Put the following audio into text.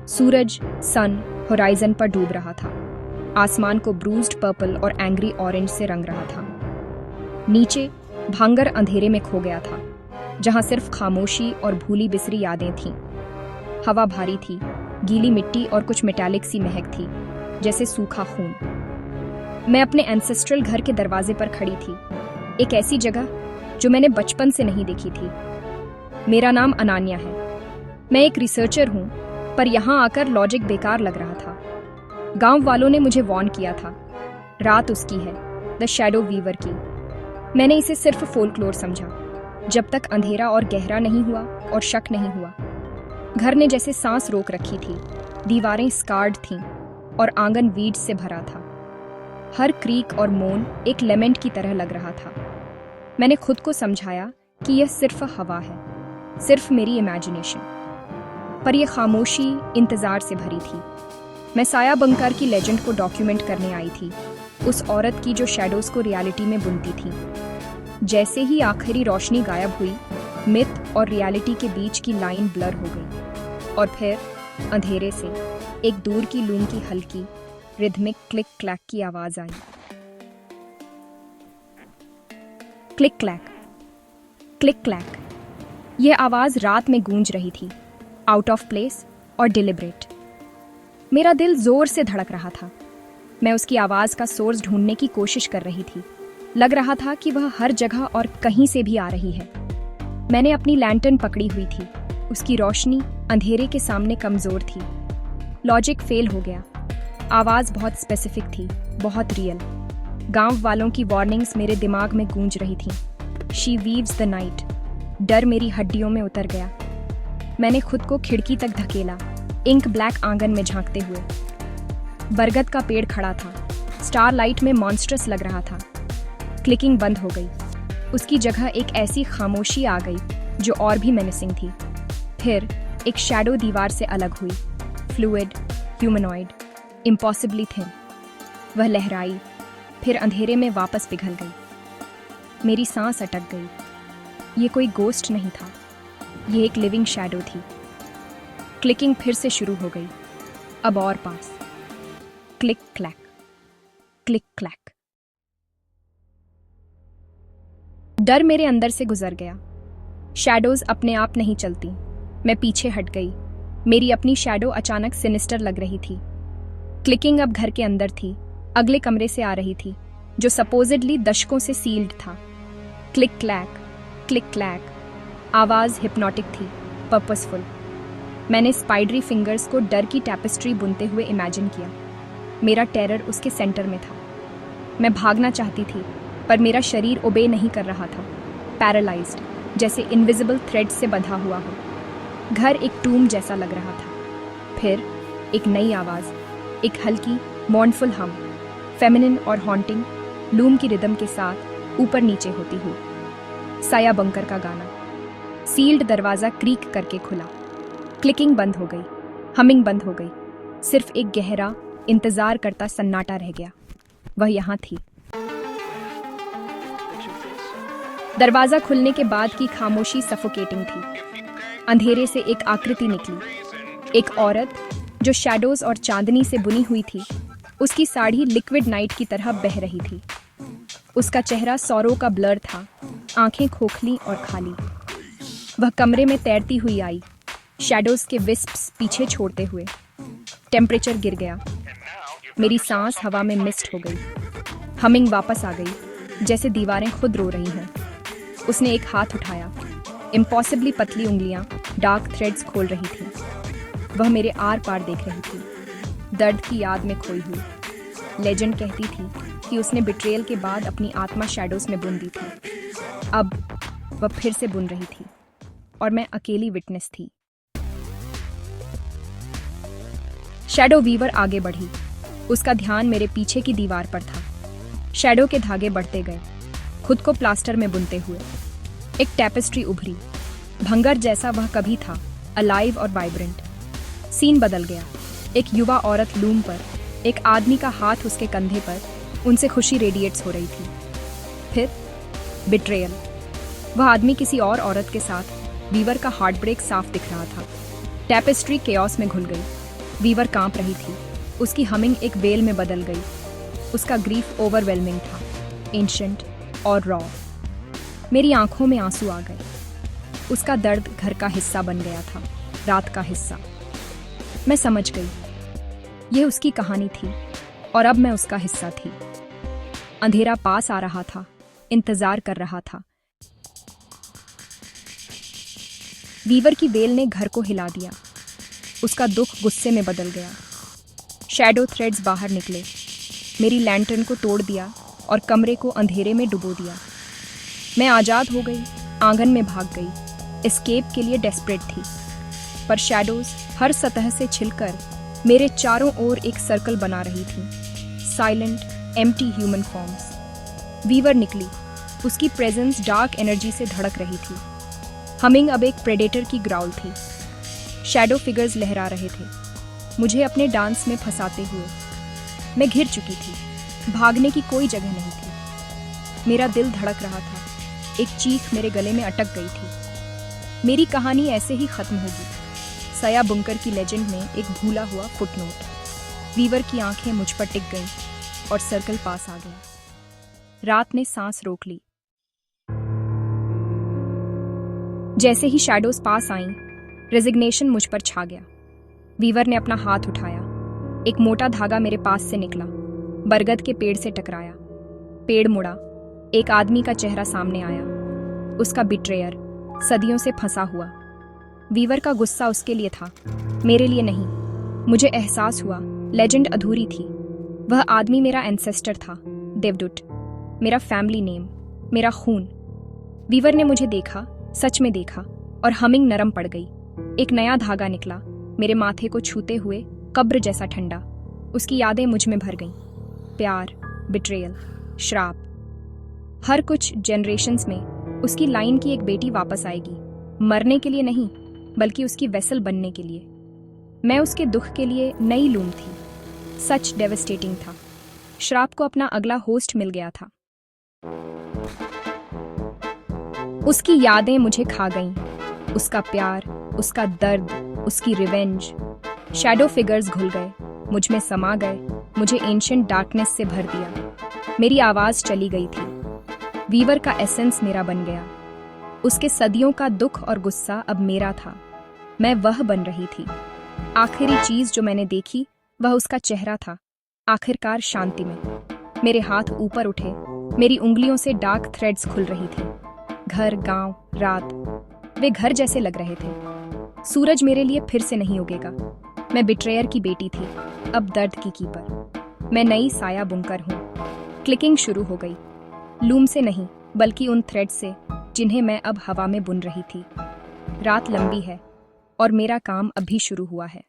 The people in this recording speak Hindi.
सूरज सन होराइजन पर डूब रहा था। आसमान को ब्रूज्ड पर्पल और एंग्री ऑरेंज से रंग रहा था। नीचे भांगर अंधेरे में खो गया था, जहां सिर्फ खामोशी और भूली बिसरी यादें थीं। हवा भारी थी, गीली मिट्टी और कुछ मेटालिक सी महक थी, जैसे सूखा खून। मैं अपने एंसेस्ट्रल घर के दरवाजे पर खड़ी थी, एक ऐसी जगह जो मैंने बचपन से नहीं देखी थी। मेरा नाम अनान्या है। मैं एक रिसर्चर हूँ, पर यहाँ आकर लॉजिक बेकार लग रहा था। गांव वालों ने मुझे वॉर्न किया था, रात उसकी है, द शैडो वीवर की। मैंने इसे सिर्फ फोल्कलोर समझा, जब तक अंधेरा और गहरा नहीं हुआ और शक नहीं हुआ। घर ने जैसे सांस रोक रखी थी, दीवारें स्कार्ड थीं और आंगन वीड्स से भरा था। हर क्रीक और मोन एक लेमेंट की तरह लग रहा था। मैंने खुद को समझाया कि यह सिर्फ हवा है, सिर्फ मेरी इमेजिनेशन। पर यह खामोशी इंतजार से भरी थी। मैं साया बंकर की लेजेंड को डॉक्यूमेंट करने आई थी, उस औरत की जो शैडोज को रियलिटी में बुनती थी। जैसे ही आखिरी रोशनी गायब हुई, मिथ और रियलिटी के बीच की लाइन ब्लर हो गई, और फिर अंधेरे से एक दूर की लूम की हल्की रिदमिक क्लिक क्लैक की आवाज आई। Click clack, click clack. यह आवाज रात में गूंज रही थी, आउट ऑफ प्लेस और डिलिब्रेट। मेरा दिल जोर से धड़क रहा था। मैं उसकी आवाज का सोर्स ढूंढने की कोशिश कर रही थी। लग रहा था कि वह हर जगह और कहीं से भी आ रही है। मैंने अपनी लैंटर्न पकड़ी हुई थी, उसकी रोशनी अंधेरे के सामने कमजोर थी। लॉजिक फेल हो गया। आवाज बहुत स्पेसिफिक थी, बहुत रियल। गांव वालों की वार्निंग्स मेरे दिमाग में गूंज रही थीं। She weaves the night. डर मेरी हड्डियों में उतर गया। मैंने खुद को खिड़की तक धकेला, इंक ब्लैक आंगन में झांकते हुए। बरगद का पेड़ खड़ा था, स्टार लाइट में मॉन्स्ट्रस लग रहा था। क्लिकिंग बंद हो गई। उसकी जगह एक ऐसी खामोशी आ गई जो और भी मेनेसिंग थी। फिर एक शैडो दीवार से अलग हुई, फ्लूइड, ह्यूमनॉइड, इम्पॉसिबली थिन। वह लहराई, फिर अंधेरे में वापस पिघल गई। मेरी सांस अटक गई। ये कोई गोस्ट नहीं था, ये एक लिविंग शैडो थी। क्लिकिंग फिर से शुरू हो गई, अब और पास। Click clack, click clack. डर मेरे अंदर से गुजर गया। शैडोज अपने आप नहीं चलती। मैं पीछे हट गई। मेरी अपनी शैडो अचानक सिनिस्टर लग रही थी। क्लिकिंग अब घर के अंदर थी, अगले कमरे से आ रही थी, जो सपोजिडली दशकों से सील्ड था। Click clack, click clack. आवाज हिप्नोटिक थी, पर्पसफुल। मैंने स्पाइडरी फिंगर्स को डर की टैपेस्ट्री बुनते हुए इमेजिन किया। मेरा टेरर उसके सेंटर में था। मैं भागना चाहती थी, पर मेरा शरीर ओबे नहीं कर रहा था, पैरालाइज्ड, जैसे इनविजिबल थ्रेड से बंधा हुआ हो। घर एक टूम जैसा लग रहा था। फिर एक नई आवाज, एक हल्की मॉर्नफुल हम, फेमिनिन और हॉन्टिंग, लूम की रिदम के साथ ऊपर नीचे होती हुई। साया बंकर का गाना। सील्ड दरवाजा क्रीक करके खुला। क्लिकिंग बंद हो गई, हमिंग बंद हो गई। सिर्फ एक गहरा इंतजार करता सन्नाटा रह गया। वह यहाँ थी। दरवाजा खुलने के बाद की खामोशी सफोकेटिंग थी। अंधेरे से एक आकृति निकली, एक औरत जो शैडोज और चांदनी से बुनी हुई थी। उसकी साड़ी लिक्विड नाइट की तरह बह रही थी। उसका चेहरा सौरों का ब्लर था, आंखें खोखली और खाली। वह कमरे में तैरती हुई आई, शैडोज के विस्प्स पीछे छोड़ते हुए। टेम्परेचर गिर गया। मेरी सांस हवा में मिस्ट हो गई। हमिंग वापस आ गई, जैसे दीवारें खुद रो रही हैं। उसने एक हाथ उठाया। इम्पॉसिबली पतली उंगलियां डार्क थ्रेड्स खोल रही थीं। वह मेरे आर पार देख रही थी, दर्द की याद में खोई हुई। लेजेंड कहती थी कि उसने बिट्रेयल के बाद अपनी आत्मा शैडोज में बुन दी थी। अब वह फिर से बुन रही थी, और मैं अकेली विटनेस थी। शैडो वीवर आगे बढ़ी। उसका ध्यान मेरे पीछे की दीवार पर था। शैडो के धागे बढ़ते गए, खुद को प्लास्टर में बुनते हुए। एक टैपेस्ट्री उभरी, भंगर जैसा वह कभी था, अलाइव और वाइब्रेंट। सीन बदल गया। एक युवा औरत लूम पर, एक आदमी का हाथ उसके कंधे पर, उनसे खुशी रेडिएट्स हो रही थी। फिर बिट्रेयल। वह आदमी किसी और औरत के साथ। वीवर का हार्ट ब्रेक साफ दिख रहा था। टैपेस्ट्री केओस में घुल गई। वीवर कांप रही थी। उसकी हमिंग एक वेल में बदल गई। उसका ग्रीफ ओवरवेलमिंग था, एंशंट और रॉ। मेरी आंखों में आंसू आ गए। उसका दर्द घर का हिस्सा बन गया था, रात का हिस्सा। मैं समझ गई, यह उसकी कहानी थी और अब मैं उसका हिस्सा थी। अंधेरा पास आ रहा था, इंतजार कर रहा था। वीवर की वेल ने घर को हिला दिया। उसका दुख गुस्से में बदल गया। शैडो थ्रेड्स बाहर निकले, मेरी लैंटर्न को तोड़ दिया और कमरे को अंधेरे में डुबो दिया। मैं आज़ाद हो गई, आंगन में भाग गई, एस्केप के लिए डेस्परेट थी। पर शैडोज हर सतह से छिलकर मेरे चारों ओर एक सर्कल बना रही थी। Silent, empty human forms. Weaver निकली, उसकी प्रेजेंस डार्क एनर्जी से धड़क रही थी। हमिंग अब एक प्रेडेटर की ग्राउल थी। शैडो फिगर्स लहरा रहे थे, मुझे अपने डांस में फंसाते हुए। मैं घिर चुकी थी, भागने की कोई जगह नहीं थी। मेरा दिल धड़क रहा था, एक चीख मेरे गले में अटक गई थी। मेरी कहानी ऐसे ही खत्म होगी। सया बुंकर की लेजेंड में एक भूला हुआ फुटनोट। वीवर की आंखें मुझ पर टिक गईं और सर्कल पास आ गया। रात ने सांस रोक ली। जैसे ही शैडोज पास आईं, रेजिग्नेशन मुझ पर छा गया। वीवर ने अपना हाथ उठाया। एक मोटा धागा मेरे पास से निकला, बरगद के पेड़ से टकराया। पेड़ मुड़ा, एक आदमी का चेहरा सामने आया। उसका बिट्रेयर, सदियों से फंसा हुआ। वीवर का गुस्सा उसके लिए था, मेरे लिए नहीं। मुझे एहसास हुआ लेजेंड अधूरी थी। वह आदमी मेरा एंसेस्टर था, देवदूत, मेरा फैमिली नेम, मेरा खून। वीवर ने मुझे देखा, सच में देखा, और हमिंग नरम पड़ गई। एक नया धागा निकला, मेरे माथे को छूते हुए कब्र जैसा ठंडा। उसकी यादें मुझ में भर गईं। प्यार, बिट्रेयल, श्राप। हर कुछ जनरेशंस में उसकी लाइन की एक बेटी वापस आएगी, मरने के लिए नहीं, बल्कि उसकी वेसल बनने के लिए। मैं उसके दुख के लिए नई लूम थी। सच डेवस्टेटिंग था। श्राप को अपना अगला होस्ट मिल गया था। उसकी यादें मुझे खा गईं। उसका प्यार, उसका दर्द, उसकी रिवेंज। शैडो फिगर्स घुल गए, मुझ में समा गए, मुझे एंशिएंट डार्कनेस से भर दिया। मेरी आवाज चली गई थी। वीवर का एसेंस मेरा बन गया। उसके सदियों का दुख और गुस्सा अब मेरा था। मैं वह बन रही थी। आखिरी चीज जो मैंने देखी वह उसका चेहरा था, आखिरकार शांति में। मेरे हाथ ऊपर उठे, मेरी उंगलियों से डार्क थ्रेड्स खुल रही थी। घर, गांव, रात, वे घर जैसे लग रहे थे। सूरज मेरे लिए फिर से नहीं उगेगा। मैं बिट्रेयर की बेटी थी, अब दर्द की कीपर। मैं नई साया बुनकर हूँ। क्लिकिंग शुरू हो गई, लूम से नहीं, बल्कि उन थ्रेड से जिन्हें मैं अब हवा में बुन रही थी। रात लंबी है और मेरा काम अभी शुरू हुआ है।